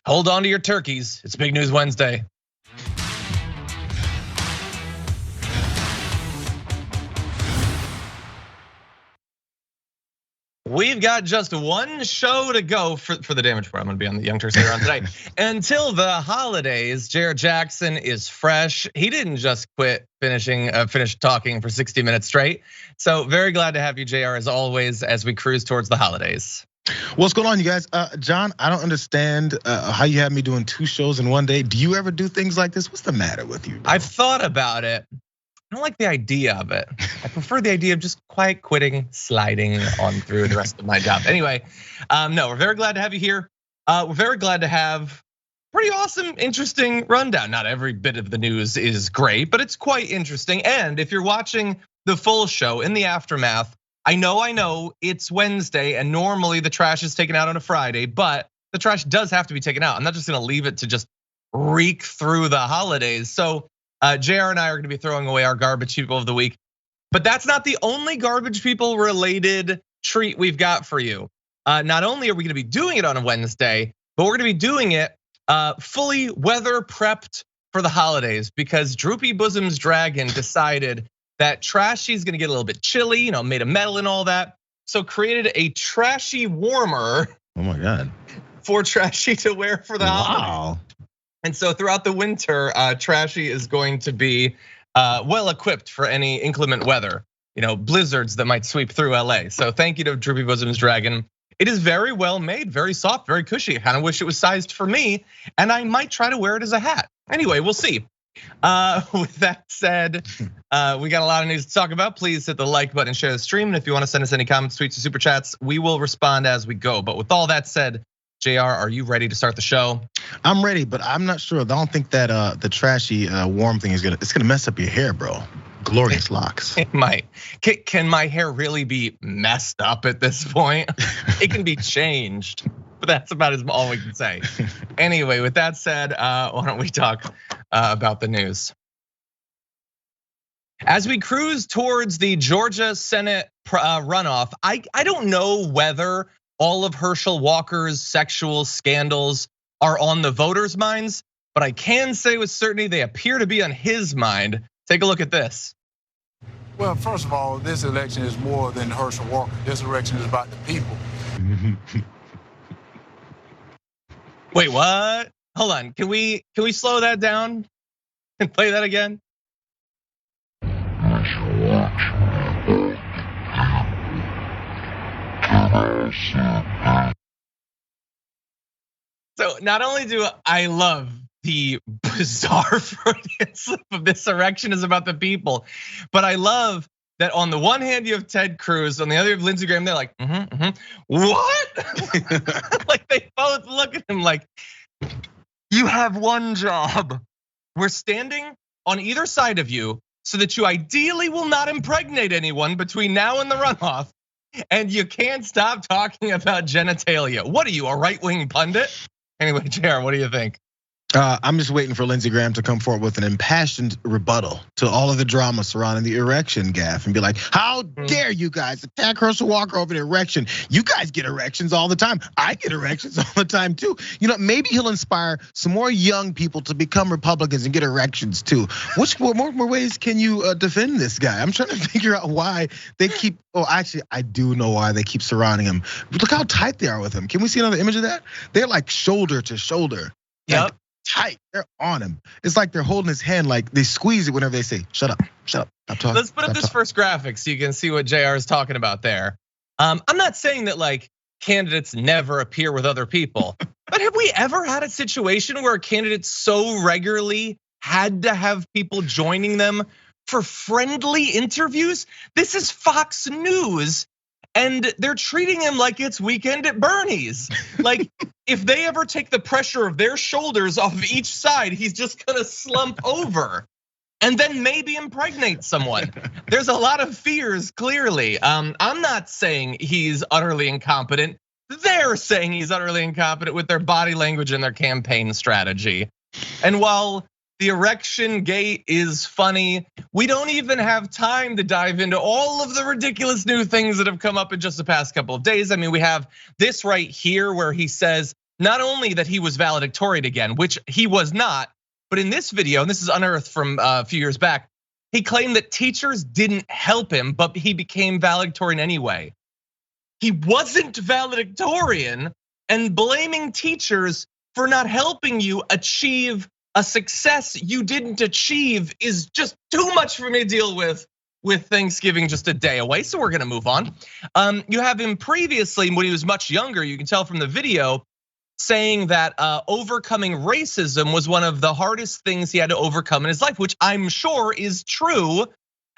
hold on to your turkeys. It's Big News Wednesday. We've got just one show to go for the Damage Report. I'm gonna be on the Young Turks later on today. Until the holidays, Jayar Jackson is fresh. He didn't just finish talking for 60 minutes straight. So very glad to have you, Jayar, as always, as we cruise towards the holidays. What's going on, you guys? John, I don't understand how you have me doing 2 shows in one day. Do you ever do things like this? What's the matter with you, bro? I've thought about it. I don't like the idea of it. I prefer the idea of just quiet quitting, sliding on through the rest of my job. Anyway, no, we're very glad to have you here. We're very glad to have pretty awesome, interesting rundown. Not every bit of the news is great, but it's quite interesting. And if you're watching the full show in the aftermath, I know it's Wednesday and normally the trash is taken out on a Friday, but the trash does have to be taken out. I'm not just gonna leave it to just reek through the holidays. So Jayar and I are gonna be throwing away our garbage people of the week, but that's not the only garbage people related treat we've got for you. Not only are we gonna be doing it on a Wednesday, but we're gonna be doing it fully weather prepped for the holidays because Droopy Bosom's Dragon decided that Trashy's gonna get a little bit chilly, made of metal and all that. So created a Trashy warmer. Oh my God. For Trashy to wear for the holidays. Wow. And so throughout the winter, Trashy is going to be well equipped for any inclement weather, blizzards that might sweep through LA. So thank you to Droopy Bosom's Dragon. It is very well made, very soft, very cushy. I kind of wish it was sized for me, and I might try to wear it as a hat. Anyway, we'll see. With that said, we got a lot of news to talk about. Please hit the like button and share the stream. And if you want to send us any comments, tweets, or super chats, we will respond as we go. But with all that said, Jayar, are you ready to start the show? I'm ready, but I'm not sure. I don't think that the Trashy warm thing it's gonna mess up your hair, bro. Glorious locks. It might. Can my hair really be messed up at this point? It can be changed, but that's about all we can say. Anyway, with that said, why don't we talk about the news? As we cruise towards the Georgia Senate runoff, I don't know whether all of Herschel Walker's sexual scandals are on the voters' minds, but I can say with certainty they appear to be on his mind. Take a look at this. Well, first of all, this election is more than Herschel Walker. This election is about the people. Wait, what? Hold on, can we slow that down and play that again? So not only do I love the bizarre slip of this erection is about the people, but I love that on the one hand you have Ted Cruz, on the other you have Lindsey Graham. They're like, what? Like they both look at him like, you have one job. We're standing on either side of you so that you ideally will not impregnate anyone between now and the runoff. And you can't stop talking about genitalia. What are you, a right-wing pundit? Anyway, Jayar, what do you think? I'm just waiting for Lindsey Graham to come forward with an impassioned rebuttal to all of the drama surrounding the erection gaffe and be like, how dare you guys attack Herschel Walker over the erection? You guys get erections all the time. I get erections all the time too. Maybe he'll inspire some more young people to become Republicans and get erections too. Which more ways can you defend this guy? I'm trying to figure out why they keep, actually, I do know why they keep surrounding him. Look how tight they are with him. Can we see another image of that? They're like shoulder to shoulder. Yep. Tight, they're on him. It's like they're holding his hand, like they squeeze it whenever they say, shut up, stop talking. Let's put up this first graphic so you can see what Jayar is talking about there. I'm not saying that like candidates never appear with other people, but have we ever had a situation where a candidate so regularly had to have people joining them for friendly interviews? This is Fox News. And they're treating him like it's Weekend at Bernie's. Like if they ever take the pressure of their shoulders off of each side, he's just gonna slump over and then maybe impregnate someone. There's a lot of fears, clearly. I'm not saying he's utterly incompetent. They're saying he's utterly incompetent with their body language and their campaign strategy. And while the erection gate is funny, we don't even have time to dive into all of the ridiculous new things that have come up in just the past couple of days. I mean, we have this right here where he says not only that he was valedictorian again, which he was not, but in this video, and this is unearthed from a few years back, he claimed that teachers didn't help him, but he became valedictorian anyway. He wasn't valedictorian, and blaming teachers for not helping you achieve a success you didn't achieve is just too much for me to deal with Thanksgiving just a day away. So we're gonna move on. You have him previously, when he was much younger, you can tell from the video, saying that overcoming racism was one of the hardest things he had to overcome in his life, which I'm sure is true.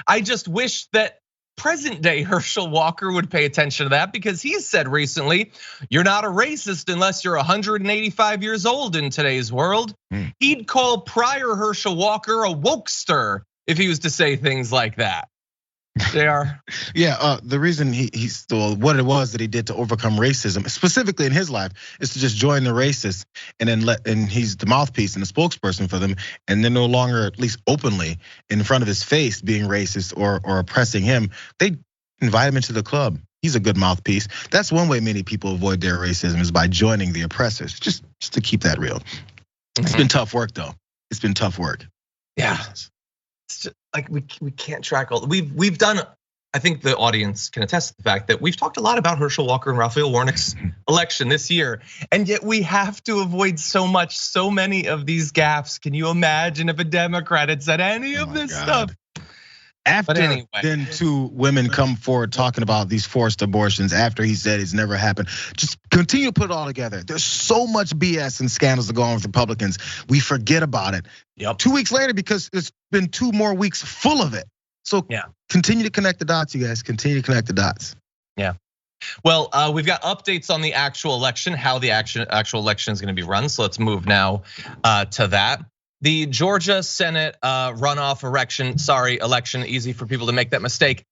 I just wish that present day Herschel Walker would pay attention to that, because he said recently, you're not a racist unless you're 185 years old in today's world. He'd call prior Herschel Walker a wokester if he was to say things like that. Jayar. Yeah, the reason he's what it was that he did to overcome racism, specifically in his life, is to just join the racists and then and he's the mouthpiece and the spokesperson for them, and they're no longer, at least openly, in front of his face being racist or oppressing him. They invite him into the club. He's a good mouthpiece. That's one way many people avoid their racism, is by joining the oppressors. Just to keep that real. It's been tough work though. It's been tough work. Yeah. It's just like we can't track all. We've done. I think the audience can attest to the fact that we've talked a lot about Herschel Walker and Raphael Warnock's election this year, and yet we have to avoid so many of these gaffes. Can you imagine if a Democrat had said any of this stuff? After then 2 women come forward talking about these forced abortions, after he said it's never happened, just continue to put it all together. There's so much BS and scandals that go on with Republicans. We forget about it. 2 weeks later, because it's been 2 more weeks full of it. So continue to connect the dots, you guys. Continue to connect the dots. Yeah. Well, we've got updates on the actual election, how the actual election is going to be run. So let's move now to that. The Georgia Senate runoff election, easy for people to make that mistake,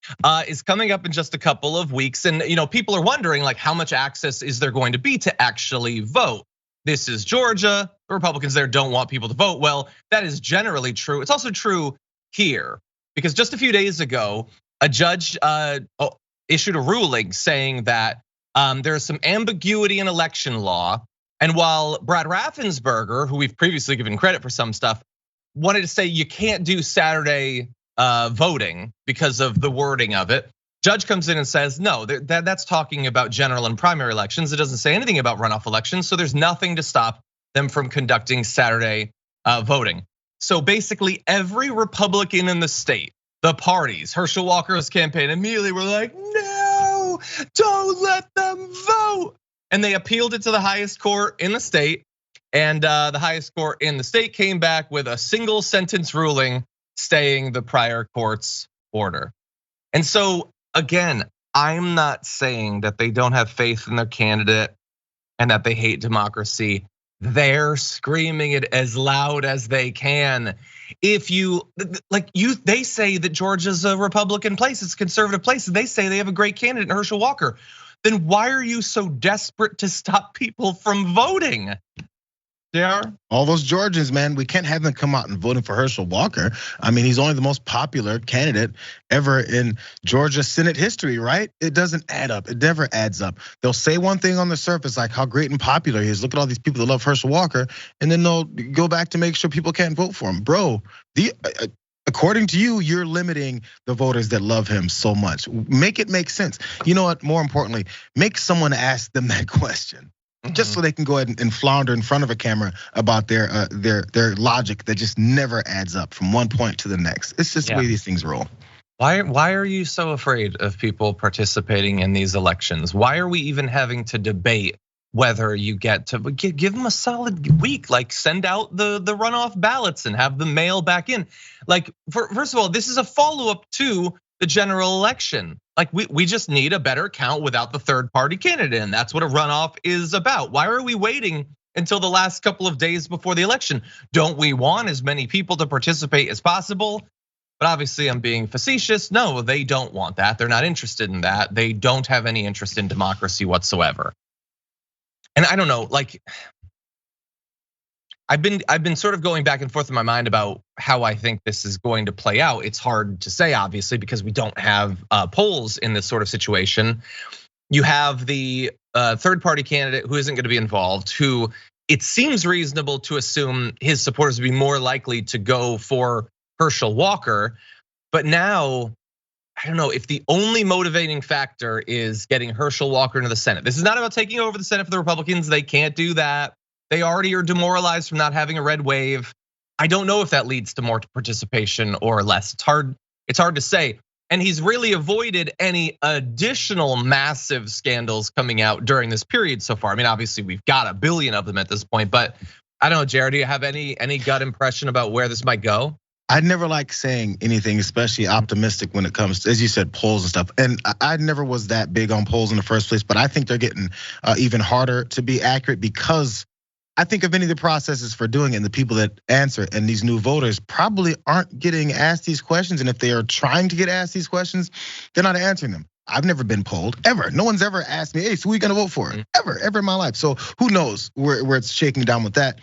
is coming up in just a couple of weeks. And people are wondering, like, how much access is there going to be to actually vote? This is Georgia. The Republicans there don't want people to vote. Well, that is generally true. It's also true here, because just a few days ago, a judge issued a ruling saying that there is some ambiguity in election law. And while Brad Raffensperger, who we've previously given credit for some stuff, wanted to say you can't do Saturday voting because of the wording of it, judge comes in and says, no, that's talking about general and primary elections. It doesn't say anything about runoff elections, so there's nothing to stop them from conducting Saturday voting. So basically every Republican in the state, the parties, Herschel Walker's campaign, immediately were like, no, don't let them vote. And they appealed it to the highest court in the state, and the highest court in the state came back with a single sentence ruling staying the prior court's order. And so again, I'm not saying that they don't have faith in their candidate and that they hate democracy. They're screaming it as loud as they can. They say that Georgia's a Republican place, it's a conservative place, and they say they have a great candidate in Herschel Walker. Then why are you so desperate to stop people from voting? Jayar? All those Georgians, man, we can't have them come out and voting for Herschel Walker. I mean, he's only the most popular candidate ever in Georgia Senate history, right? It doesn't add up. It never adds up. They'll say one thing on the surface, like how great and popular he is. Look at all these people that love Herschel Walker, and then they'll go back to make sure people can't vote for him. Bro, according to you, you're limiting the voters that love him so much. Make it make sense. You know what? More importantly, make someone ask them that question, just so they can go ahead and flounder in front of a camera about their logic that just never adds up from one point to the next. It's just the way these things roll. Why are you so afraid of people participating in these elections? Why are we even having to debate whether you get to give them a solid week, like send out the runoff ballots and have them mail back in? Like, first of all, this is a follow-up to the general election. Like, we just need a better count without the third party candidate, and that's what a runoff is about. Why are we waiting until the last couple of days before the election? Don't we want as many people to participate as possible? But obviously I'm being facetious. No, they don't want that. They're not interested in that. They don't have any interest in democracy whatsoever. And I don't know, like, I've been sort of going back and forth in my mind about how I think this is going to play out. It's hard to say, obviously, because we don't have polls in this sort of situation. You have the third-party candidate who isn't going to be involved, who it seems reasonable to assume his supporters would be more likely to go for Herschel Walker. But now, I don't know if the only motivating factor is getting Herschel Walker into the Senate. This is not about taking over the Senate for the Republicans. They can't do that. They already are demoralized from not having a red wave. I don't know if that leads to more participation or less. It's hard to say. And he's really avoided any additional massive scandals coming out during this period so far. I mean, obviously we've got a billion of them at this point, but I don't know, Jayar, do you have any gut impression about where this might go? I never like saying anything, especially optimistic when it comes to, as you said, polls and stuff. And I never was that big on polls in the first place, but I think they're getting even harder to be accurate because I think of any of the processes for doing it and the people that answer, and these new voters probably aren't getting asked these questions. And if they are trying to get asked these questions, they're not answering them. I've never been polled, ever. No one's ever asked me, hey, so who are you gonna vote for? Ever in my life. So who knows where it's shaking down with that.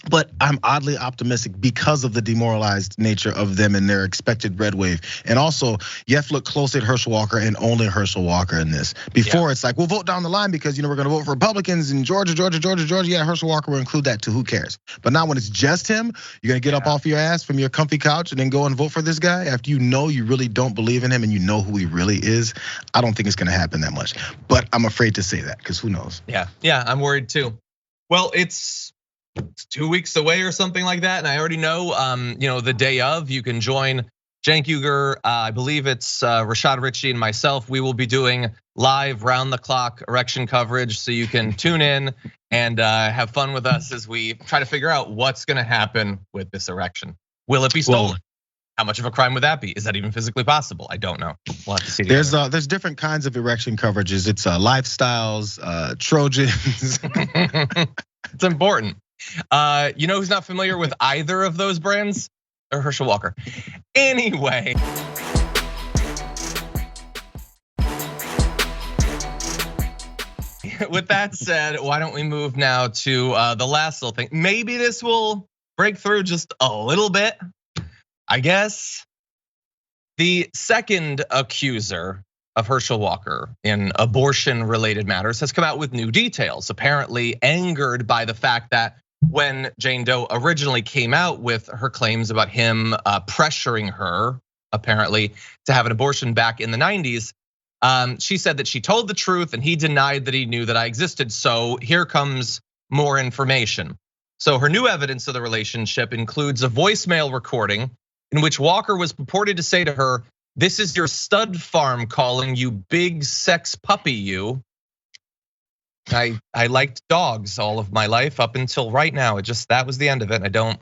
But I'm oddly optimistic because of the demoralized nature of them and their expected red wave. And also, you have to look closely at Herschel Walker and only Herschel Walker in this. Before it's like, we'll vote down the line because we're gonna vote for Republicans in Georgia. Yeah, Herschel Walker will include that too, who cares? But now when it's just him, you're gonna get up off your ass from your comfy couch and then go and vote for this guy after you know you really don't believe in him and you know who he really is. I don't think it's gonna happen that much. But I'm afraid to say that because who knows? Yeah, I'm worried too. Well, it's 2 weeks away or something like that. And I already know, the day of, you can join Cenk Uygur. I believe it's Rashad Ritchie and myself. We will be doing live round the clock erection coverage. So you can tune in and have fun with us as we try to figure out what's gonna happen with this erection. Will it be stolen? How much of a crime would that be? Is that even physically possible? I don't know. We'll have to see. There's different kinds of erection coverages. It's lifestyles, Trojans. It's important. You know who's not familiar with either of those brands? Or Herschel Walker. Anyway. With that said, why don't we move now to the last little thing? Maybe this will break through just a little bit, I guess. The second accuser of Herschel Walker in abortion-related matters has come out with new details, apparently angered by the fact that when Jane Doe originally came out with her claims about him pressuring her, apparently, to have an abortion back in the 90s, she said that she told the truth and he denied that he knew that I existed. So here comes more information. So her new evidence of the relationship includes a voicemail recording in which Walker was purported to say to her, "This is your stud farm calling, you big sex puppy, you." I liked dogs all of my life up until right now. That was the end of it. I don't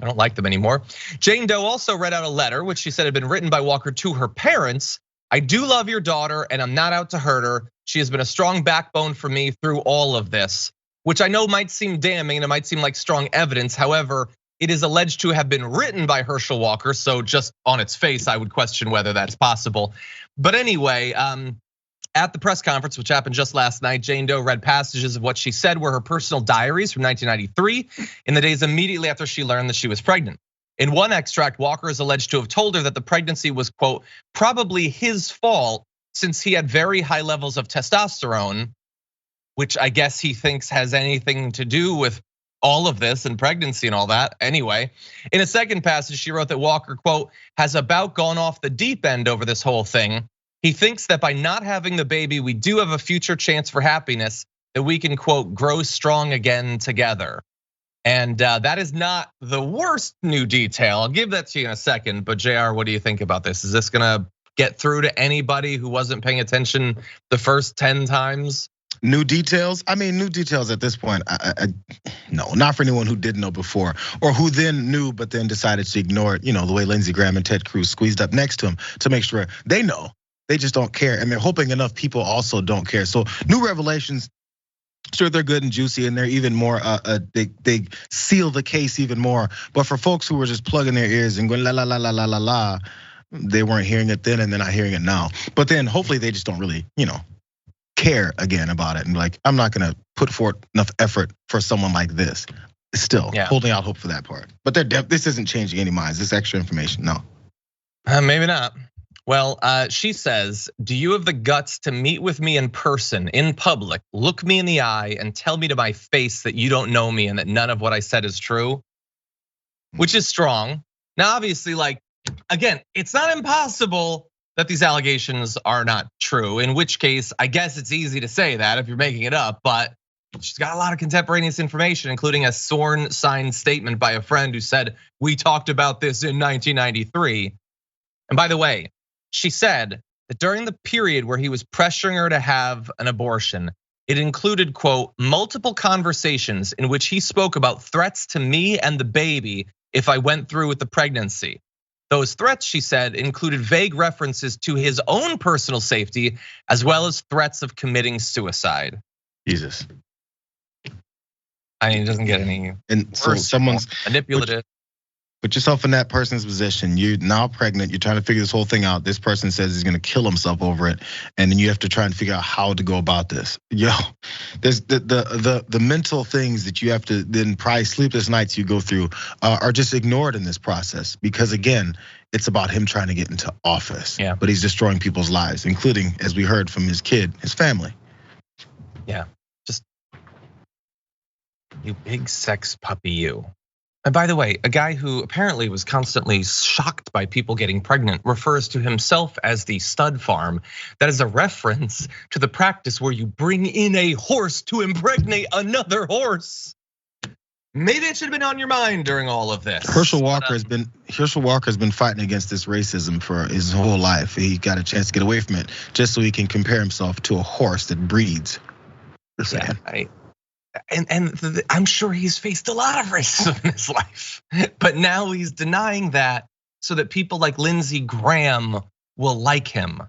like them anymore. Jane Doe also read out a letter which she said had been written by Walker to her parents. "I do love your daughter and I'm not out to hurt her. She has been a strong backbone for me through all of this," which I know might seem damning and it might seem like strong evidence. However, it is alleged to have been written by Herschel Walker. So just on its face, I would question whether that's possible. But anyway, at the press conference, which happened just last night, Jane Doe read passages of what she said were her personal diaries from 1993 in the days immediately after she learned that she was pregnant. In one extract, Walker is alleged to have told her that the pregnancy was, quote, probably his fault since he had very high levels of testosterone, which I guess he thinks has anything to do with all of this and pregnancy and all that. Anyway, in a second passage, she wrote that Walker, quote, has about gone off the deep end over this whole thing. He thinks that by not having the baby, we do have a future chance for happiness, that we can, quote, grow strong again together. And that is not the worst new detail. I'll give that to you in a second, but Jayar, what do you think about this? Is this gonna get through to anybody who wasn't paying attention the first 10 times? New details? I mean, new details at this point, no, not for anyone who didn't know before or who then knew but then decided to ignore it, the way Lindsey Graham and Ted Cruz squeezed up next to him to make sure they know. They just don't care, and they're hoping enough people also don't care. So new revelations, sure, they're good and juicy, and they're even more. They seal the case even more. But for folks who were just plugging their ears and going la la la la la la la, they weren't hearing it then, and they're not hearing it now. But then hopefully they just don't really, care again about it, and like, I'm not gonna put forth enough effort for someone like this. Still holding out hope for that part. But this isn't changing any minds. This extra information, no. Maybe not. Well, she says, do you have the guts to meet with me in person, in public, look me in the eye and tell me to my face that you don't know me and that none of what I said is true? Which is strong. Now, obviously, like, again, it's not impossible that these allegations are not true, in which case, I guess it's easy to say that if you're making it up, but she's got a lot of contemporaneous information, including a sworn signed statement by a friend who said, we talked about this in 1993. And by the way, she said that during the period where he was pressuring her to have an abortion, it included, quote, multiple conversations in which he spoke about threats to me and the baby if I went through with the pregnancy. Those threats, she said, included vague references to his own personal safety, as well as threats of committing suicide. Jesus. I mean, it doesn't get any and so worse, someone's manipulative. Put yourself in that person's position. You're now pregnant. You're trying to figure this whole thing out. This person says he's gonna kill himself over it, and then you have to try and figure out how to go about this. Yo, there's the mental things that you have to then probably sleepless nights you go through are just ignored in this process because again, it's about him trying to get into office. Yeah. But he's destroying people's lives, including, as we heard from his kid, his family. Yeah, just you big sex puppy, you. And by the way, a guy who apparently was constantly shocked by people getting pregnant refers to himself as the stud farm. That is a reference to the practice where you bring in a horse to impregnate another horse. Maybe it should have been on your mind during all of this. Herschel Walker has been fighting against this racism for his whole life. He got a chance to get away from it just so he can compare himself to a horse that breeds. Yeah, and I'm sure he's faced a lot of racism in his life, but now he's denying that so that people like Lindsey Graham will like him.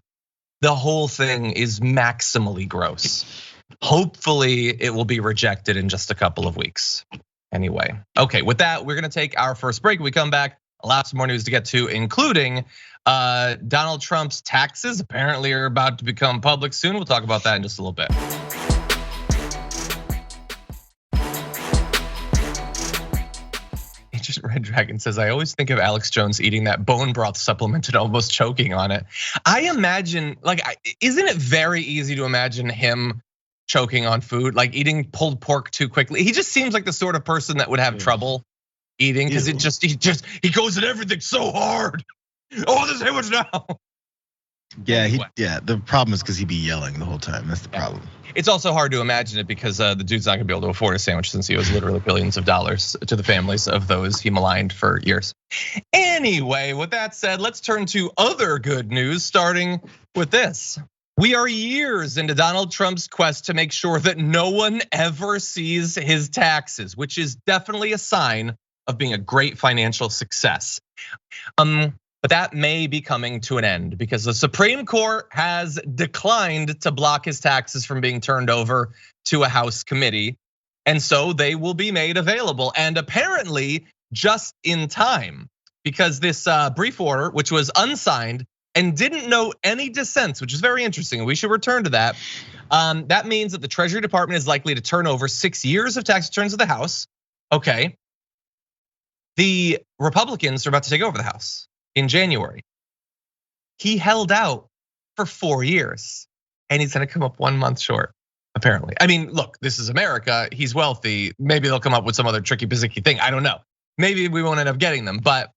The whole thing is maximally gross. Hopefully it will be rejected in just a couple of weeks. Anyway, okay, with that, we're gonna take our first break. When we come back, lots more news to get to, including Donald Trump's taxes apparently are about to become public soon. We'll talk about that in just a little bit. Red Dragon says, I always think of Alex Jones eating that bone broth supplement and almost choking on it. I imagine, like, isn't it very easy to imagine him choking on food, like eating pulled pork too quickly? He just seems like the sort of person that would have trouble eating because he goes at everything so hard. Oh, there's sandwich now. Yeah, the problem is because he'd be yelling the whole time. That's the problem. It's also hard to imagine it because the dude's not gonna be able to afford a sandwich since he owes literally billions of dollars to the families of those he maligned for years. Anyway, with that said, let's turn to other good news, starting with this. We are years into Donald Trump's quest to make sure that no one ever sees his taxes, which is definitely a sign of being a great financial success. But that may be coming to an end because the Supreme Court has declined to block his taxes from being turned over to a House committee. And so they will be made available, and apparently just in time, because this brief order, which was unsigned and didn't note any dissents, which is very interesting. We should return to that. That means that the Treasury Department is likely to turn over 6 years of tax returns to the House. Okay. The Republicans are about to take over the House in January. He held out for 4 years and he's gonna come up 1 month short, apparently. I mean, look, this is America, he's wealthy. Maybe they'll come up with some other tricky pizzicky thing, I don't know. Maybe we won't end up getting them, but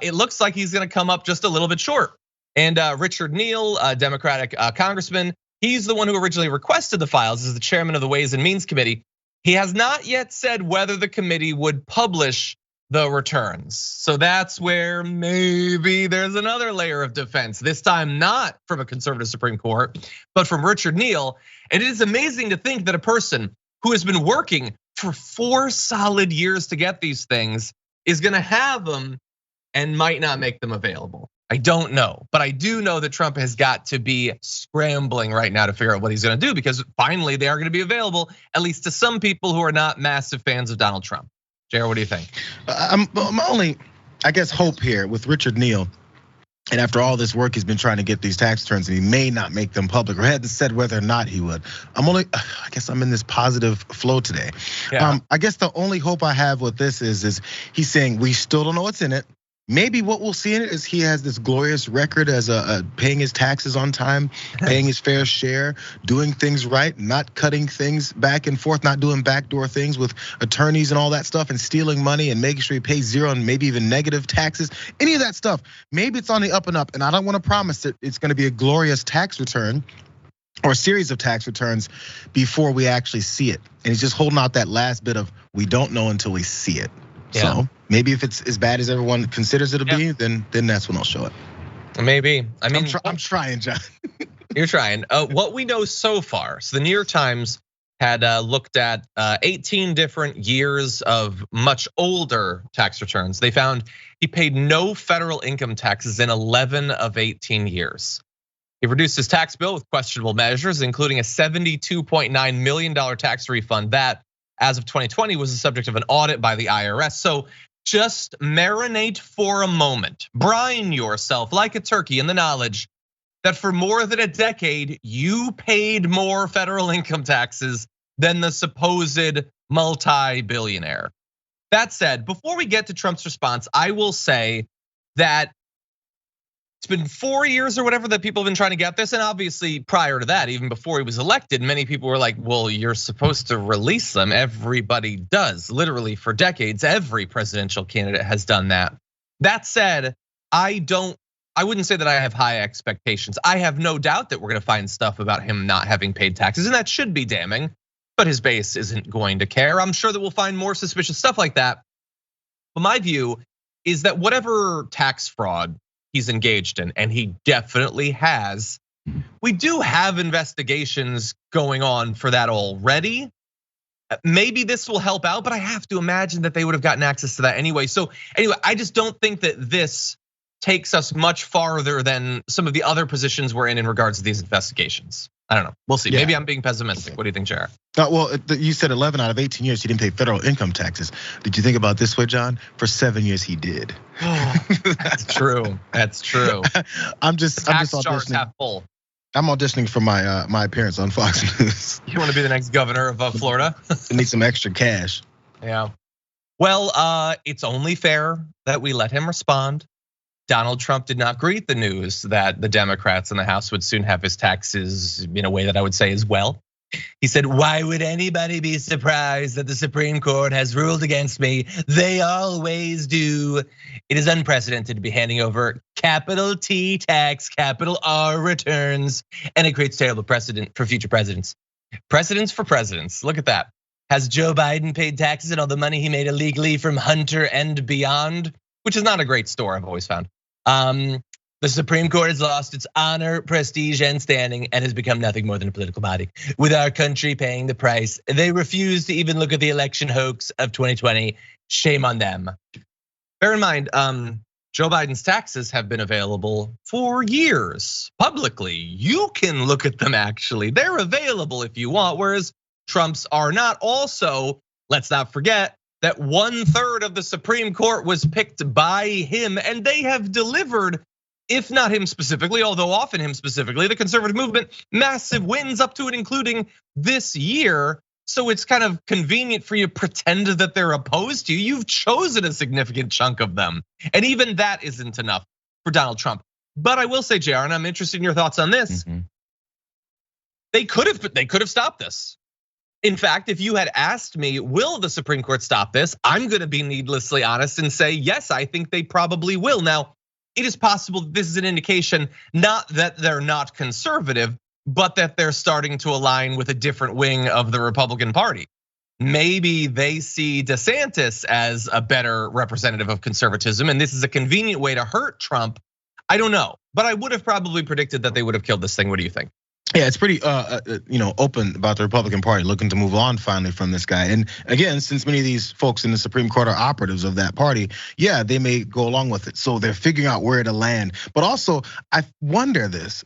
it looks like he's gonna come up just a little bit short. And Richard Neal, a Democratic congressman, he's the one who originally requested the files as the chairman of the Ways and Means Committee. He has not yet said whether the committee would publish the returns. So that's where maybe there's another layer of defense. This time not from a conservative Supreme Court, but from Richard Neal. And it is amazing to think that a person who has been working for 4 solid years to get these things is gonna have them and might not make them available. I don't know, but I do know that Trump has got to be scrambling right now to figure out what he's gonna do, because finally they are gonna be available, at least to some people who are not massive fans of Donald Trump. Jayar, what do you think? I'm only, I guess, hope here with Richard Neal. And after all this work, he's been trying to get these tax returns, and he may not make them public, or hadn't said whether or not he would. I guess I'm in this positive flow today. Yeah. I guess the only hope I have with this is he's saying we still don't know what's in it. maybe what we'll see in it is he has this glorious record as paying his taxes on time, paying his fair share, doing things right, not cutting things back and forth, not doing backdoor things with attorneys and all that stuff, and stealing money and making sure he pays zero and maybe even negative taxes. Any of that stuff, maybe it's on the up and up. And I don't want to promise that it's going to be a glorious tax return or a series of tax returns before we actually see it. And he's just holding out that last bit of we don't know until we see it. Yeah. So maybe if it's as bad as everyone considers it to be, then that's when I'll show it. Maybe. I mean, I'm trying, John. You're trying. What we know so far, so the New York Times had looked at 18 different years of much older tax returns. They found he paid no federal income taxes in 11 of 18 years. He reduced his tax bill with questionable measures, including a $72.9 million tax refund that, as of 2020, was the subject of an audit by the IRS. So just marinate for a moment. Brine yourself like a turkey in the knowledge that for more than a decade, you paid more federal income taxes than the supposed multi-billionaire. That said, before we get to Trump's response, I will say that it's been 4 years or whatever that people have been trying to get this. And obviously prior to that, even before he was elected, many people were like, well, you're supposed to release them. Everybody does, literally for decades. Every presidential candidate has done that. That said, I wouldn't say that I have high expectations. I have no doubt that we're gonna find stuff about him not having paid taxes, and that should be damning, but his base isn't going to care. I'm sure that we'll find more suspicious stuff like that. But my view is that whatever tax fraud he's engaged in, and he definitely has, we do have investigations going on for that already. Maybe this will help out, but I have to imagine that they would have gotten access to that anyway. So anyway, I just don't think that this takes us much farther than some of the other positions we're in regards to these investigations. I don't know, we'll see. Maybe I'm being pessimistic. What do you think, Jayar? Well, you said 11 out of 18 years he didn't pay federal income taxes. Did you think about this way, John? For 7 years he did. That's true. That's true. I'm just auditioning. Half full. I'm auditioning for my appearance on Fox News. You want to be the next governor of Florida? I need some extra cash. Yeah. Well, it's only fair that we let him respond. Donald Trump did not greet the news that the Democrats in the House would soon have his taxes in a way that I would say is well. He said, why would anybody be surprised that the Supreme Court has ruled against me? They always do. It is unprecedented to be handing over capital T tax, capital R returns, and it creates terrible precedent for future presidents. Precedents for presidents, look at that. Has Joe Biden paid taxes on all the money he made illegally from Hunter and beyond? Which is not a great store, I've always found. The Supreme Court has lost its honor, prestige, and standing and has become nothing more than a political body. With our country paying the price, they refuse to even look at the election hoax of 2020. Shame on them. Bear in mind, Joe Biden's taxes have been available for years publicly. You can look at them actually. They're available if you want, whereas Trump's are not. Also, let's not forget that 1/3 of the Supreme Court was picked by him, and they have delivered, if not him specifically, although often him specifically, the conservative movement, massive wins up to and including this year. So it's kind of convenient for you to pretend that they're opposed to you. You've chosen a significant chunk of them. And even that isn't enough for Donald Trump. But I will say, Jayar, and I'm interested in your thoughts on this. They could have stopped this. In fact, if you had asked me, will the Supreme Court stop this? I'm gonna be needlessly honest and say, yes, I think they probably will. Now, it is possible that this is an indication, not that they're not conservative, but that they're starting to align with a different wing of the Republican Party. Maybe they see Desantis as a better representative of conservatism, and this is a convenient way to hurt Trump. I don't know, but I would have probably predicted that they would have killed this thing. What do you think? Yeah, it's pretty open about the Republican Party looking to move on finally from this guy. And again, since many of these folks in the Supreme Court are operatives of that party, yeah, they may go along with it. So they're figuring out where to land. But also, I wonder this,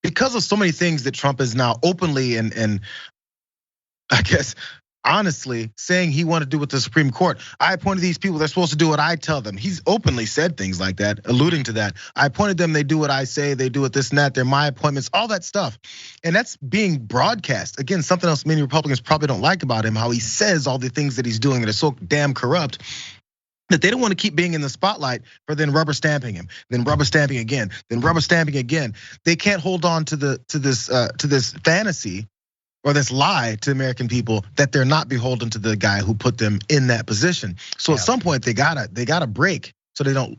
because of so many things that Trump is now openly and I guess honestly saying he wanted to do with the Supreme Court. I appointed these people, they're supposed to do what I tell them. He's openly said things like that, alluding to that. I appointed them, they do what I say, they do it this and that, they're my appointments, all that stuff. And that's being broadcast. Again, something else many Republicans probably don't like about him, how he says all the things that he's doing that are so damn corrupt. that they don't want to keep being in the spotlight for then rubber stamping him, then rubber stamping again, then rubber stamping again. They can't hold on to this fantasy or this lie to American people that they're not beholden to the guy who put them in that position. So at some point they gotta break so they don't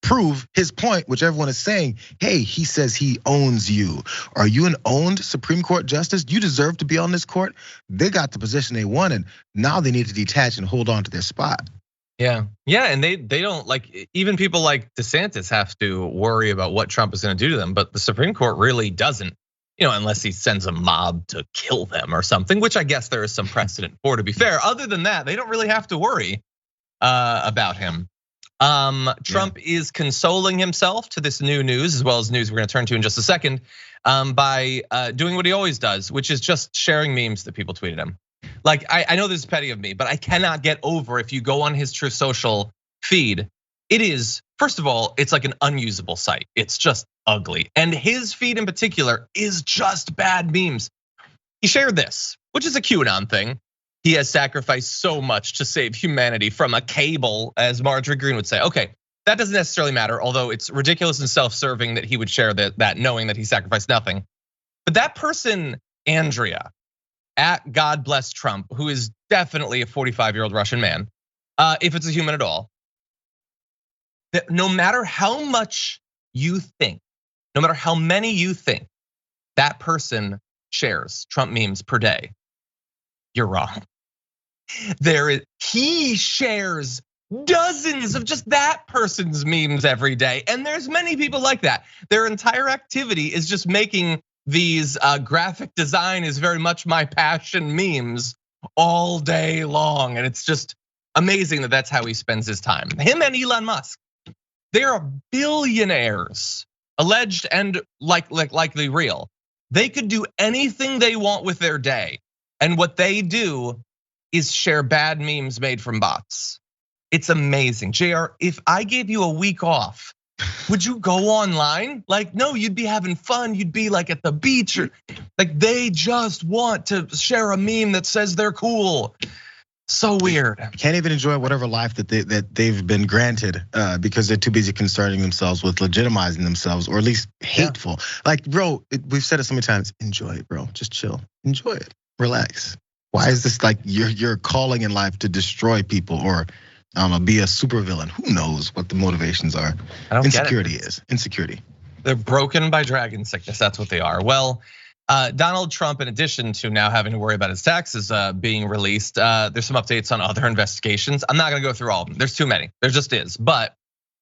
prove his point, which everyone is saying, hey, he says he owns you. Are you an owned Supreme Court justice? You deserve to be on this court. They got the position they wanted. Now they need to detach and hold on to their spot. Yeah, and they don't, like, even people like Desantis have to worry about what Trump is gonna do to them, but the Supreme Court really doesn't. Unless he sends a mob to kill them or something, which I guess there is some precedent for, to be fair. Other than that, they don't really have to worry about him. Trump is consoling himself to this new news, as well as news we're gonna turn to in just a second, by doing what he always does, which is just sharing memes that people tweeted him. Like, I know this is petty of me, but I cannot get over, if you go on his Truth Social feed, it is, first of all, it's like an unusable site. It's just ugly. And his feed in particular is just bad memes. He shared this, which is a QAnon thing. He has sacrificed so much to save humanity from a cable, as Marjorie Greene would say. Okay, that doesn't necessarily matter, although it's ridiculous and self-serving that he would share that knowing that he sacrificed nothing. But that person, Andrea, at God Bless Trump, who is definitely a 45-year-old Russian man, if it's a human at all, that no matter how much you think, no matter how many you think that person shares Trump memes per day, you're wrong. He shares dozens of just that person's memes every day. And there's many people like that. Their entire activity is just making these graphic design is very much my passion memes all day long. And it's just amazing that that's how he spends his time. Him and Elon Musk. They are billionaires, alleged and likely real. They could do anything they want with their day. And what they do is share bad memes made from bots. It's amazing. Jayar, if I gave you a week off, would you go online? Like, no, you'd be having fun. You'd be like at the beach, or like they just want to share a meme that says they're cool. So weird. Can't even enjoy whatever life that they've been granted because they're too busy concerning themselves with legitimizing themselves, or at least hateful. Like, bro, we've said it so many times. Enjoy it, bro. Just chill. Enjoy it. Relax. Why is this like your calling in life to destroy people, or I don't know, be a supervillain? Who knows what the motivations are? Insecurity is insecurity. They're broken by dragon sickness. That's what they are. Well, Donald Trump, in addition to now having to worry about his taxes being released, there's some updates on other investigations. I'm not gonna go through all of them. There's too many. There just is. But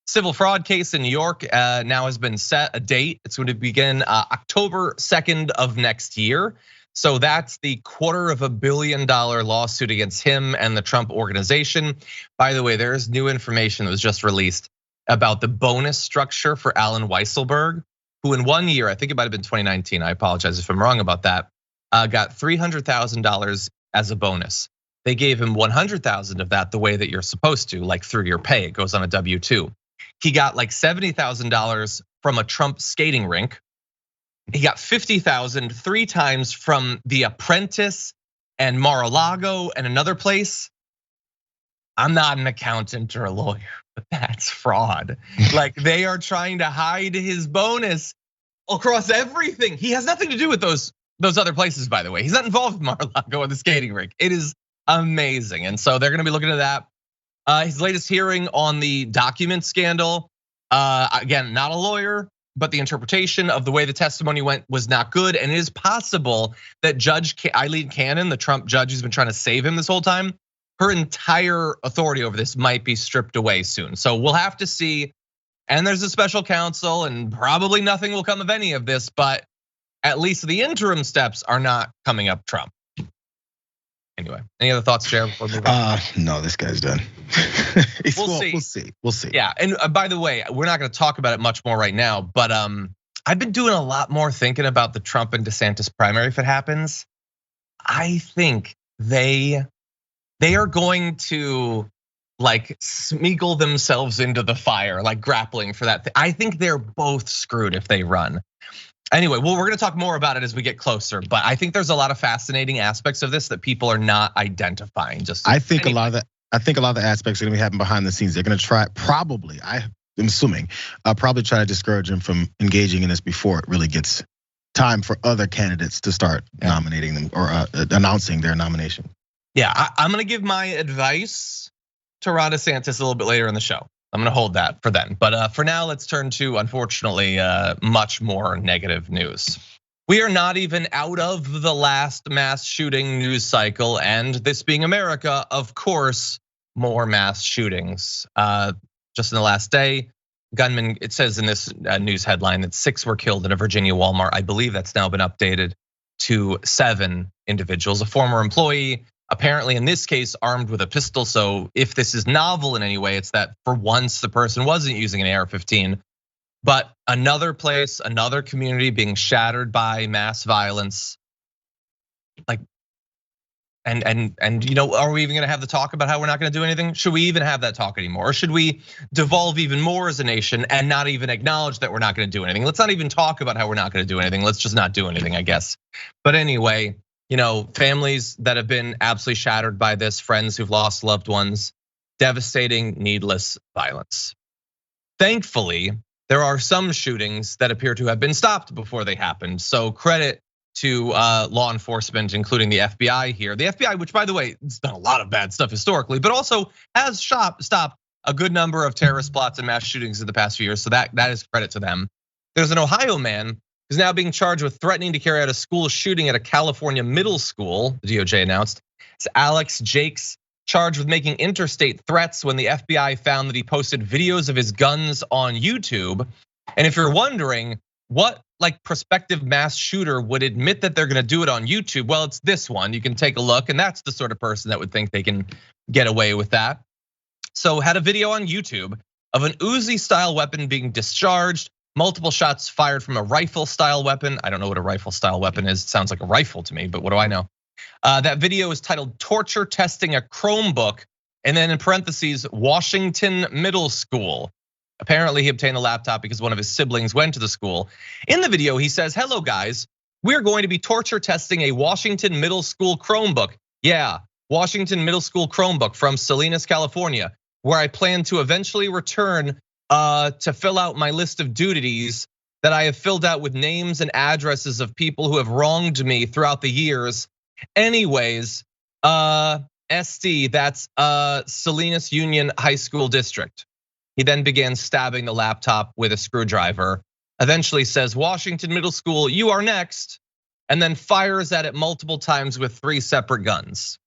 civil fraud case in New York now has been set a date. It's going to begin October 2nd of next year. So that's the $250 million lawsuit against him and the Trump organization. By the way, there is new information that was just released about the bonus structure for Alan Weisselberg, who in 1 year, I think it might have been 2019, I apologize if I'm wrong about that, got $300,000 as a bonus. They gave him 100,000 of that the way that you're supposed to, like through your pay, it goes on a W-2. He got like $70,000 from a Trump skating rink. He got 50,000 3 times from The Apprentice and Mar-a-Lago and another place. I'm not an accountant or a lawyer, but that's fraud. Like, they are trying to hide his bonus across everything. He has nothing to do with those other places, by the way. He's not involved with Mar-a-Lago or the skating rink. It is amazing. And so they're gonna be looking at that. His latest hearing on the document scandal. Again, not a lawyer, but the interpretation of the way the testimony went was not good. And it is possible that Judge Eileen Cannon, the Trump judge who's been trying to save him this whole time, her entire authority over this might be stripped away soon. So we'll have to see. And there's a special counsel, and probably nothing will come of any of this, but at least the interim steps are not coming up Trump. Anyway, any other thoughts, Jared, before we move on? No, this guy's done. We'll see. Yeah, and by the way, we're not gonna talk about it much more right now, but I've been doing a lot more thinking about the Trump and DeSantis primary if it happens. I think they are going to like smeagol themselves into the fire, like grappling for that. I think they're both screwed if they run. Anyway, well, we're gonna talk more about it as we get closer, but I think there's a lot of fascinating aspects of this that people are not identifying. I think a lot of I think a lot of the aspects are gonna be happening behind the scenes. They're gonna try, probably, I'm assuming, probably try to discourage him from engaging in this before it really gets time for other candidates to start nominating them or announcing their nomination. Yeah, I'm gonna give my advice to Ron DeSantis a little bit later in the show. I'm gonna hold that for then. But for now, let's turn to, unfortunately, much more negative news. We are not even out of the last mass shooting news cycle, and this being America, of course, more mass shootings. Just in the last day, gunmen, it says in this news headline that 6 were killed in a Virginia Walmart. I believe that's now been updated to 7 individuals. A former employee, apparently in this case, armed with a pistol. So if this is novel in any way, it's that for once the person wasn't using an AR-15. But another place, another community being shattered by mass violence. Like, and are we even gonna have the talk about how we're not gonna do anything? Should we even have that talk anymore? Or should we devolve even more as a nation and not even acknowledge that we're not gonna do anything? Let's not even talk about how we're not gonna do anything. Let's just not do anything, I guess. But anyway, families that have been absolutely shattered by this, friends who've lost loved ones, devastating, needless violence. Thankfully, there are some shootings that appear to have been stopped before they happened. So credit to law enforcement, including the FBI here. The FBI, which by the way, has done a lot of bad stuff historically, but also has stopped a good number of terrorist plots and mass shootings in the past few years. So that is credit to them. There's an Ohio man who's now being charged with threatening to carry out a school shooting at a California middle school, the DOJ announced. It's Alex Jakes, charged with making interstate threats when the FBI found that he posted videos of his guns on YouTube. And if you're wondering what prospective mass shooter would admit that they're gonna do it on YouTube, well, it's this one. You can take a look, and that's the sort of person that would think they can get away with that. So had a video on YouTube of an Uzi style weapon being discharged, multiple shots fired from a rifle style weapon. I don't know what a rifle style weapon is. It sounds like a rifle to me, but what do I know? That video is titled "Torture Testing a Chromebook," and then in parentheses, Washington Middle School. Apparently he obtained the laptop because one of his siblings went to the school. In the video, he says, "Hello guys, we're going to be torture testing a Washington Middle School Chromebook. Yeah, Washington Middle School Chromebook from Salinas, California, where I plan to eventually return to fill out my list of duties that I have filled out with names and addresses of people who have wronged me throughout the years. Anyways, SD, that's Salinas Union High School District." He then began stabbing the laptop with a screwdriver, eventually says, "Washington Middle School, you are next," and then fires at it multiple times with 3 separate guns.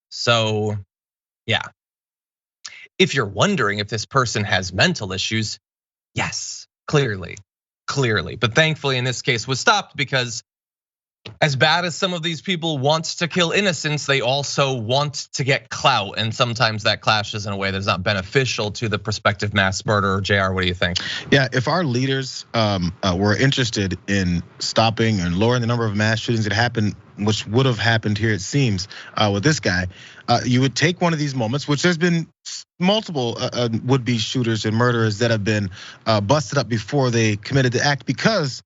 So, yeah. If you're wondering if this person has mental issues, yes, clearly. But thankfully in this case was stopped because as bad as some of these people want to kill innocents, they also want to get clout. And sometimes that clashes in a way that's not beneficial to the prospective mass murderer. Jayar, what do you think? Yeah, if our leaders were interested in stopping and lowering the number of mass shootings that happened, which would have happened here, it seems, with this guy, you would take one of these moments, which there's been multiple would-be shooters and murderers that have been busted up before they committed the act, because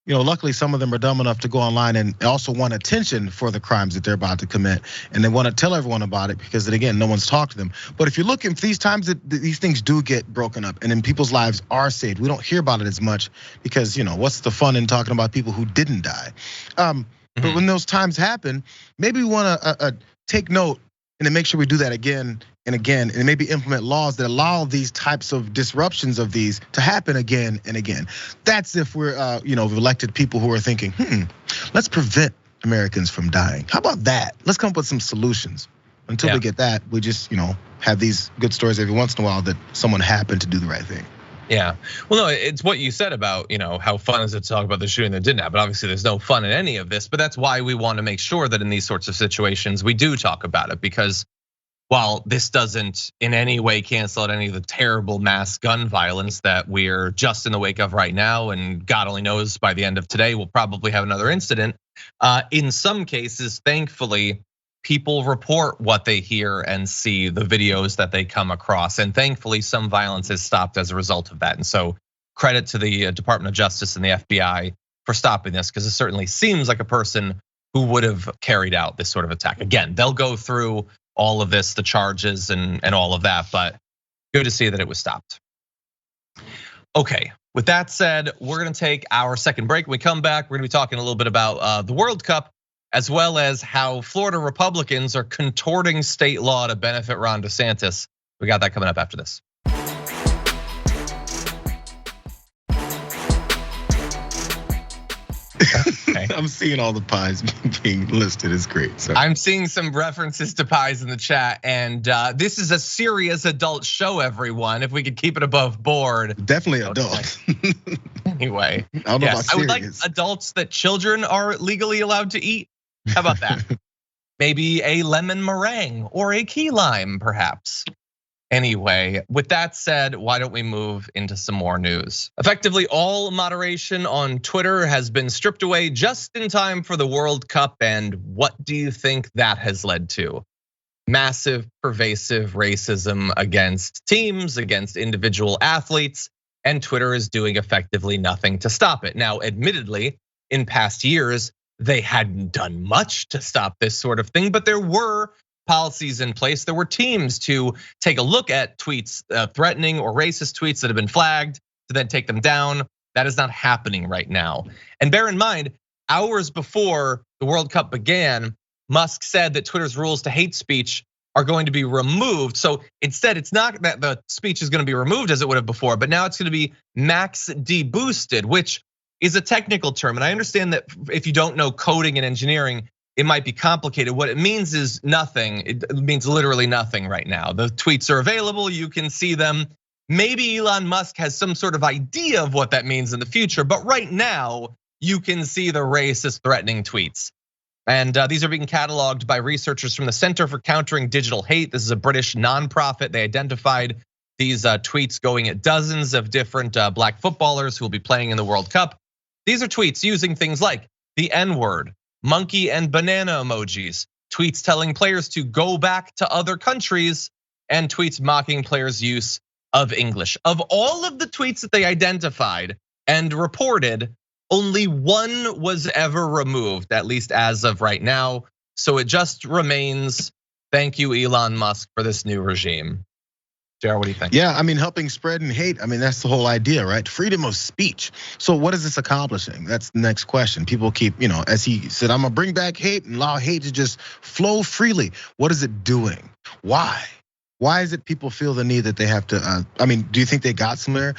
luckily some of them are dumb enough to go online and also want attention for the crimes that they're about to commit. And they want to tell everyone about it because then again, no one's talked to them. But if you're looking for these times that these things do get broken up and then people's lives are saved, we don't hear about it as much because what's the fun in talking about people who didn't die? But when those times happen, maybe we want to take note and then make sure we do that again and again, and maybe implement laws that allow these types of disruptions of these to happen again and again. That's if we're, we've elected people who are thinking, let's prevent Americans from dying. How about that? Let's come up with some solutions. Until we get that, we just, have these good stories every once in a while that someone happened to do the right thing. Yeah, well, no, it's what you said about, how fun is it to talk about the shooting that didn't happen. Obviously, there's no fun in any of this, but that's why we want to make sure that in these sorts of situations, we do talk about it, because while this doesn't in any way cancel out any of the terrible mass gun violence that we're just in the wake of right now, and God only knows by the end of today, we'll probably have another incident. In some cases, thankfully, people report what they hear and see, the videos that they come across. And thankfully, some violence is stopped as a result of that. And so credit to the Department of Justice and the FBI for stopping this, because it certainly seems like a person who would have carried out this sort of attack. Again, they'll go through all of this, the charges and all of that, but good to see that it was stopped. Okay, with that said, we're gonna take our second break. When we come back, we're gonna be talking a little bit about the World Cup, as well as how Florida Republicans are contorting state law to benefit Ron Desantis. We got that coming up after this. Okay. I'm seeing all the pies being listed. It's great. So. I'm seeing some references to pies in the chat, and this is a serious adult show, everyone. If we could keep it above board. Definitely adult. Anyway, I don't know about serious. I would like adults that children are legally allowed to eat. How about that? Maybe a lemon meringue or a key lime, perhaps. Anyway, with that said, why don't we move into some more news? Effectively, all moderation on Twitter has been stripped away just in time for the World Cup. And what do you think that has led to? Massive, pervasive racism against teams, against individual athletes, and Twitter is doing effectively nothing to stop it. Now, admittedly, in past years, they hadn't done much to stop this sort of thing, but there were policies in place. There were teams to take a look at tweets, threatening or racist tweets that have been flagged, to then take them down. That is not happening right now. And bear in mind, hours before the World Cup began, Musk said that Twitter's rules to hate speech are going to be removed. So instead, it's not that the speech is going to be removed as it would have before, but now it's going to be max deboosted, which is a technical term. And I understand that if you don't know coding and engineering, it might be complicated. What it means is nothing. It means literally nothing right now. The tweets are available, you can see them. Maybe Elon Musk has some sort of idea of what that means in the future, but right now you can see the racist threatening tweets. And these are being cataloged by researchers from the Center for Countering Digital Hate. This is a British nonprofit. They identified these tweets going at dozens of different black footballers who will be playing in the World Cup. These are tweets using things like the N-word, monkey and banana emojis, tweets telling players to go back to other countries, and tweets mocking players' use of English. Of all of the tweets that they identified and reported, only one was ever removed, at least as of right now. So it just remains, thank you, Elon Musk, for this new regime. Jayar, what do you think? Yeah, I mean, helping spread and hate. I mean, that's the whole idea, right? Freedom of speech. So what is this accomplishing? That's the next question. People keep, as he said, I'm gonna bring back hate and allow hate to just flow freely. What is it doing? Why? Why is it people feel the need that they have to, I mean, do you think they got somewhere?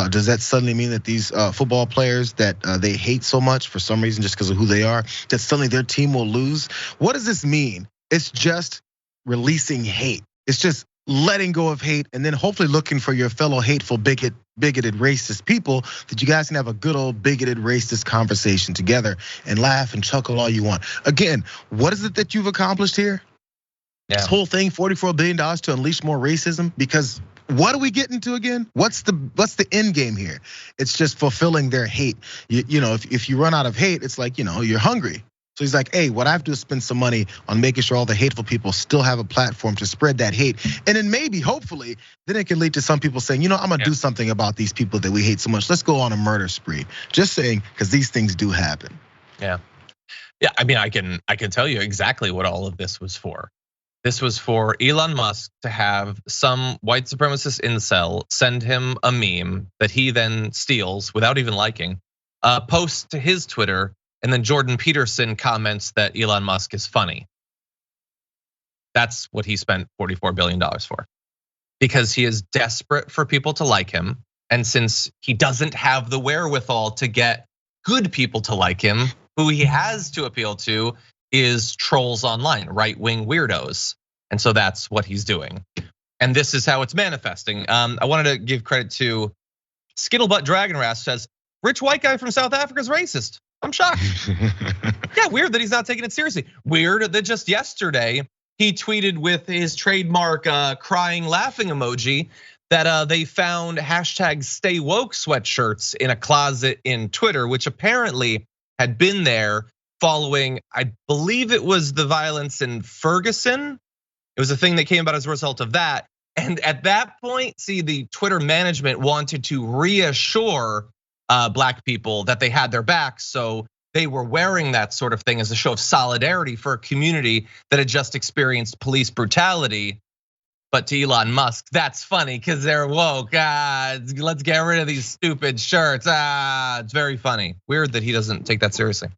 Does that suddenly mean that these football players that they hate so much for some reason just because of who they are, that suddenly their team will lose? What does this mean? It's just releasing hate. It's just letting go of hate and then hopefully looking for your fellow hateful, bigoted, racist people that you guys can have a good old bigoted, racist conversation together and laugh and chuckle all you want. Again, what is it that you've accomplished here? Yeah. This whole thing, $44 billion to unleash more racism, because what are we getting to again? What's the end game here? It's just fulfilling their hate. If you run out of hate, it's like, you're hungry. So he's like, hey, what I have to do is spend some money on making sure all the hateful people still have a platform to spread that hate. And then maybe, hopefully, then it can lead to some people saying, I'm gonna do something about these people that we hate so much. Let's go on a murder spree. Just saying, because these things do happen. Yeah, I mean, I can tell you exactly what all of this was for. This was for Elon Musk to have some white supremacist incel send him a meme that he then steals without even liking, post to his Twitter, and then Jordan Peterson comments that Elon Musk is funny. That's what he spent $44 billion for. Because he is desperate for people to like him. And since he doesn't have the wherewithal to get good people to like him, who he has to appeal to is trolls online, right-wing weirdos. And so that's what he's doing. And this is how it's manifesting. I wanted to give credit to Skittlebutt Dragon Rasp says, rich white guy from South Africa is racist. I'm shocked. Yeah, weird that he's not taking it seriously. Weird that just yesterday he tweeted with his trademark crying laughing emoji that they found hashtag stay woke sweatshirts in a closet in Twitter, which apparently had been there following, I believe it was the violence in Ferguson. It was a thing that came about as a result of that. And at that point, see, the Twitter management wanted to reassure black people that they had their back. So they were wearing that sort of thing as a show of solidarity for a community that had just experienced police brutality. But to Elon Musk, that's funny because they're woke. Let's get rid of these stupid shirts. It's very funny. Weird that he doesn't take that seriously.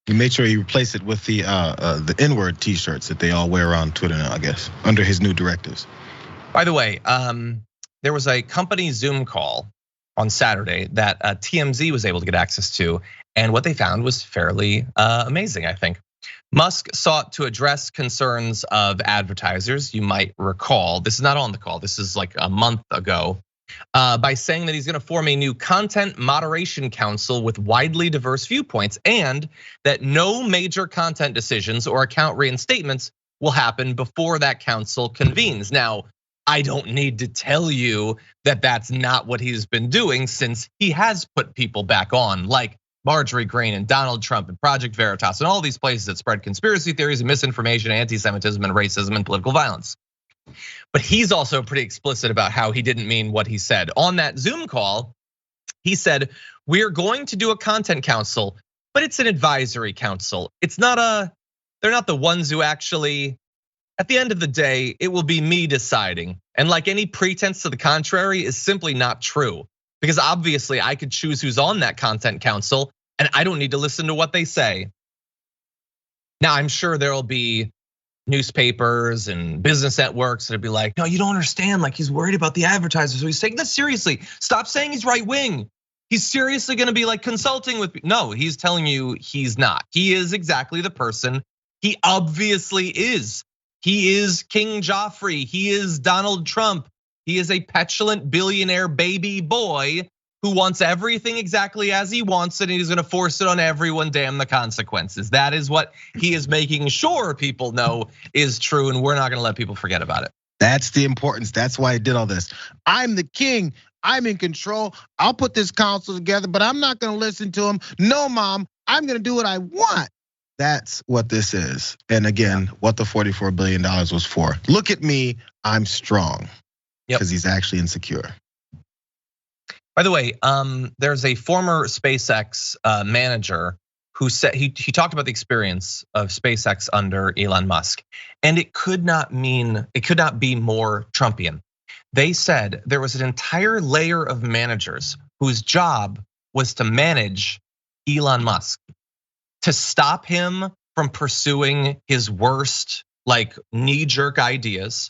He made sure he replaced it with the N-word T-shirts that they all wear on Twitter now, I guess, under his new directives. By the way, there was a company Zoom call on Saturday that TMZ was able to get access to, and what they found was fairly amazing, I think. Musk sought to address concerns of advertisers. You might recall, this is not on the call, this is like a month ago, by saying that he's gonna form a new content moderation council with widely diverse viewpoints, and that no major content decisions or account reinstatements will happen before that council convenes. Now, I don't need to tell you that that's not what he's been doing, since he has put people back on, like Marjorie Greene and Donald Trump and Project Veritas and all these places that spread conspiracy theories and misinformation, anti-Semitism and racism and political violence. But he's also pretty explicit about how he didn't mean what he said. On that Zoom call, he said, we're going to do a content council, but it's an advisory council. They're not the ones who actually, at the end of the day, it will be me deciding. And like any pretense to the contrary is simply not true. Because obviously I could choose who's on that content council and I don't need to listen to what they say. Now, I'm sure there'll be newspapers and business networks that'll be like, no, you don't understand, like he's worried about the advertisers. So he's taking this seriously. Stop saying he's right wing. He's seriously gonna be like consulting with, no, he's telling you he's not. He is exactly the person he obviously is. He is King Joffrey, he is Donald Trump. He is a petulant billionaire baby boy who wants everything exactly as he wants it, and he's gonna force it on everyone, damn the consequences. That is what he is making sure people know is true, and we're not gonna let people forget about it. That's the importance, that's why he did all this. I'm the king, I'm in control, I'll put this council together, but I'm not gonna listen to him. No, mom, I'm gonna do what I want. That's what this is. And again, what the $44 billion was for. Look at me, I'm strong. Because he's actually insecure. By the way, there's a former SpaceX manager who said he talked about the experience of SpaceX under Elon Musk, and it could not be more Trumpian. They said there was an entire layer of managers whose job was to manage Elon Musk, to stop him from pursuing his worst, like knee-jerk ideas,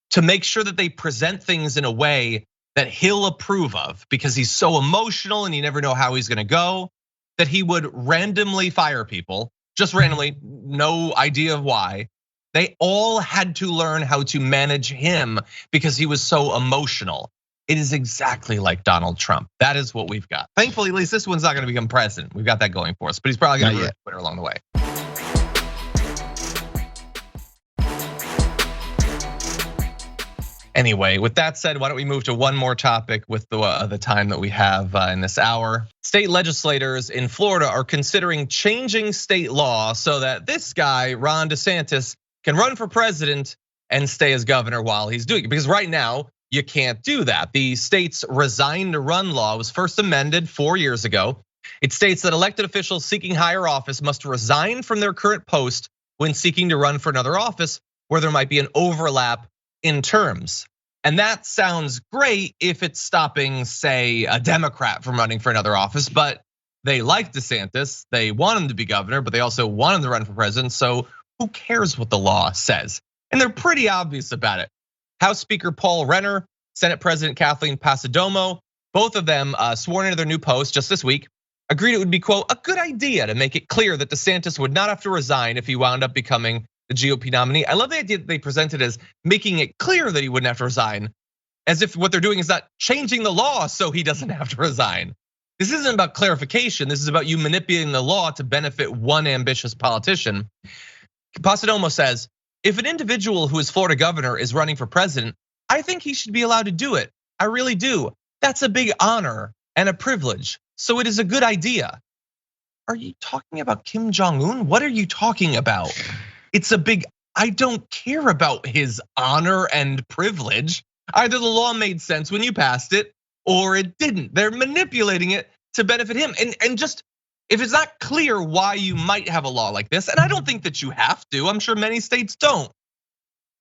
to make sure that they present things in a way that he'll approve of, because he's so emotional and you never know how he's gonna go, that he would randomly fire people, just randomly, no idea of why. They all had to learn how to manage him because he was so emotional. It is exactly like Donald Trump. That is what we've got. Thankfully, at least this one's not gonna become president. We've got that going for us, but he's probably gonna be Twitter along the way. Anyway, with that said, why don't we move to one more topic with the time that we have in this hour. State legislators in Florida are considering changing state law so that this guy, Ron Desantis, can run for president and stay as governor while he's doing it. Because right now, you can't do that. The state's resign to run law was first amended 4 years ago. It states that elected officials seeking higher office must resign from their current post when seeking to run for another office where there might be an overlap in terms. And that sounds great if it's stopping, say, a Democrat from running for another office, but they like DeSantis, they want him to be governor, but they also want him to run for president, so who cares what the law says? And they're pretty obvious about it. House Speaker Paul Renner, Senate President Kathleen Passidomo, both of them sworn into their new post just this week, agreed it would be, quote, a good idea to make it clear that DeSantis would not have to resign if he wound up becoming the GOP nominee. I love the idea that they presented as making it clear that he wouldn't have to resign, as if what they're doing is not changing the law so he doesn't have to resign. This isn't about clarification, this is about you manipulating the law to benefit one ambitious politician. Passidomo says, if an individual who is Florida governor is running for president, I think he should be allowed to do it. I really do. That's a big honor and a privilege, so it is a good idea. Are you talking about Kim Jong-un? What are you talking about? It's a big, I don't care about his honor and privilege. Either the law made sense when you passed it or it didn't. They're manipulating it to benefit him. And just, if it's not clear why you might have a law like this, and I don't think that you have to, I'm sure many states don't.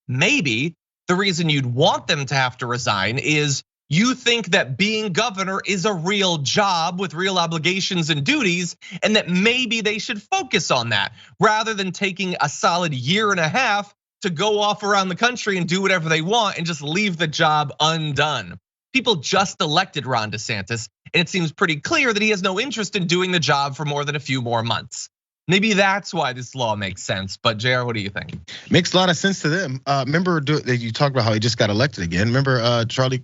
Maybe the reason you'd want them to have to resign is you think that being governor is a real job with real obligations and duties, and that maybe they should focus on that rather than taking a solid year and a half to go off around the country and do whatever they want and just leave the job undone. People just elected Ron DeSantis, and it seems pretty clear that he has no interest in doing the job for more than a few more months. Maybe that's why this law makes sense. But Jayar, what do you think? Makes a lot of sense to them. Remember that you talked about how he just got elected again. Remember Charlie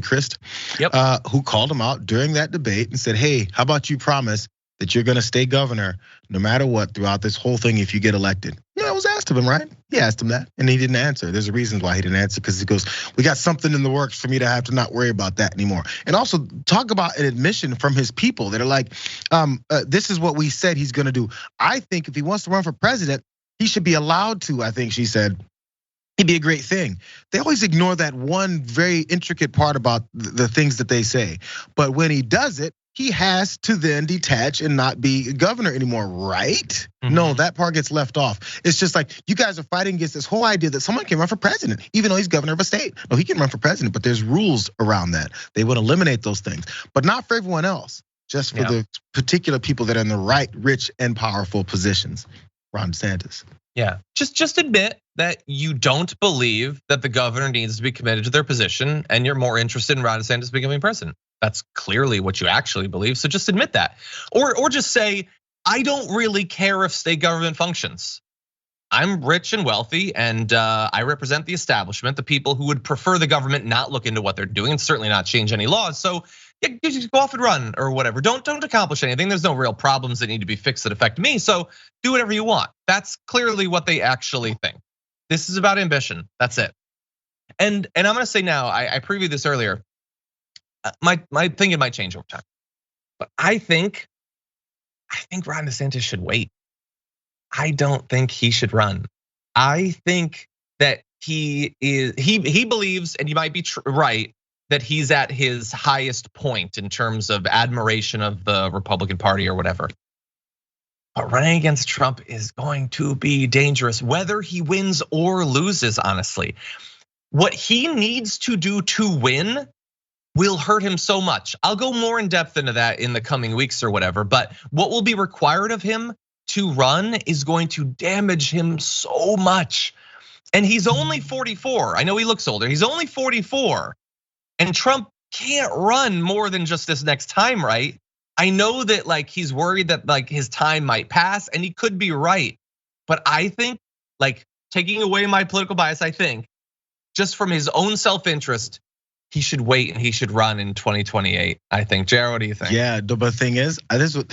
Crist, Yep. Who called him out during that debate and said, "Hey, how about you promise that you're gonna stay governor no matter what throughout this whole thing if you get elected?" Yeah, it was asked of him, right? He asked him that, and he didn't answer. There's a reason why he didn't answer, because he goes, "We got something in the works for me to have to not worry about that anymore." And also talk about an admission from his people that are like, "This is what we said he's gonna do." I think if he wants to run for president, he should be allowed to. I think she said. It'd be a great thing. They always ignore that one very intricate part about the things that they say. But when he does it, he has to then detach and not be governor anymore, right? No, that part gets left off. It's just like, you guys are fighting against this whole idea that someone can run for president, even though he's governor of a state. No, he can run for president, but there's rules around that. They would eliminate those things, but not for everyone else, just for the particular people that are in the right, rich, and powerful positions. Ron DeSantis. Yeah, just admit that you don't believe that the governor needs to be committed to their position, and you're more interested in Ron DeSantis becoming president. That's clearly what you actually believe, so just admit that. Or just say, I don't really care if state government functions. I'm rich and wealthy, and I represent the establishment, the people who would prefer the government not look into what they're doing and certainly not change any laws. So yeah, just go off and run or whatever. Don't accomplish anything. There's no real problems that need to be fixed that affect me. So do whatever you want. That's clearly what they actually think. This is about ambition. That's it. And I'm gonna say now, I previewed this earlier. My thinking might change over time, but I think Ron DeSantis should wait. I don't think he should run. I think that he believes, and you might be right, that he's at his highest point in terms of admiration of the Republican Party or whatever. But running against Trump is going to be dangerous, whether he wins or loses, honestly. What he needs to do to win will hurt him so much. I'll go more in depth into that in the coming weeks or whatever, but what will be required of him to run is going to damage him so much. And he's only 44. I know he looks older. He's only 44. And Trump can't run more than just this next time, right? I know that like he's worried that like his time might pass, and he could be right. But I think, like, taking away my political bias, I think just from his own self-interest, he should wait and he should run in 2028. I think. Jayar, what do you think? Yeah, the thing is, this is what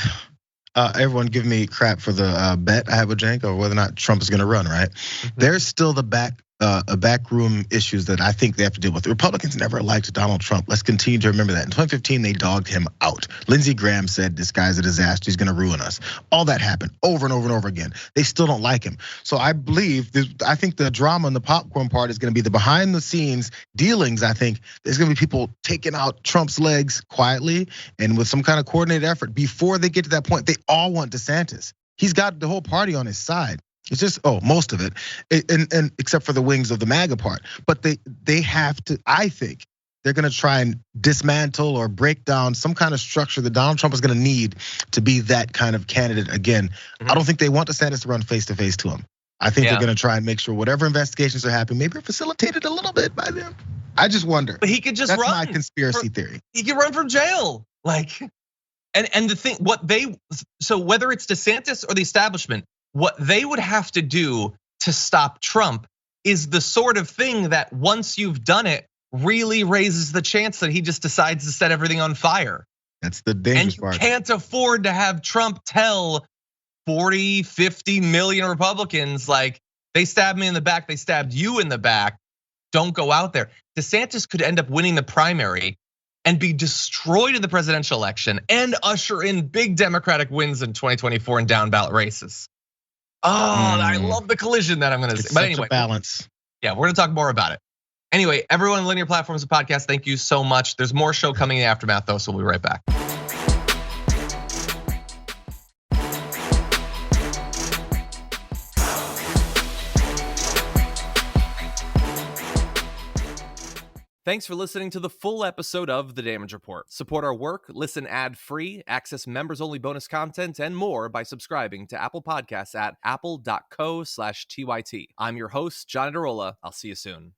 everyone give me crap for the bet I have with Cenk or whether or not Trump is going to run. Right? There's still the backroom issues that I think they have to deal with. The Republicans never liked Donald Trump. Let's continue to remember that. In 2015, they dogged him out. Lindsey Graham said, "This guy's a disaster. He's going to ruin us." All that happened over and over and over again. They still don't like him. So I think the drama and the popcorn part is going to be the behind the scenes dealings. I think there's going to be people taking out Trump's legs quietly and with some kind of coordinated effort before they get to that point. They all want DeSantis. He's got the whole party on his side. It's just, most of it, and except for the wings of the MAGA part. But they have to, I think, they're gonna try and dismantle or break down some kind of structure that Donald Trump is gonna need to be that kind of candidate again. I don't think they want DeSantis to run face to face to him. I think they're gonna try and make sure whatever investigations are happening, maybe facilitated a little bit by them. I just wonder. But he could just run. That's my conspiracy theory. He could run from jail, like, and the thing, so whether it's DeSantis or the establishment, what they would have to do to stop Trump is the sort of thing that once you've done it, really raises the chance that he just decides to set everything on fire. That's the dangerous part. And you can't afford to have Trump tell 40, 50 million Republicans, like, they stabbed me in the back, they stabbed you in the back, don't go out there. DeSantis could end up winning the primary and be destroyed in the presidential election and usher in big Democratic wins in 2024 and down ballot races. I love the collision that I'm gonna say. But anyway, balance. Yeah, we're gonna talk more about it. Anyway, everyone on linear platforms and podcasts, thank you so much. There's more show coming in the aftermath though, so we'll be right back. Thanks for listening to the full episode of The Damage Report. Support our work, listen ad-free, access members-only bonus content, and more by subscribing to Apple Podcasts at apple.co/TYT. I'm your host, John Adarola. I'll see you soon.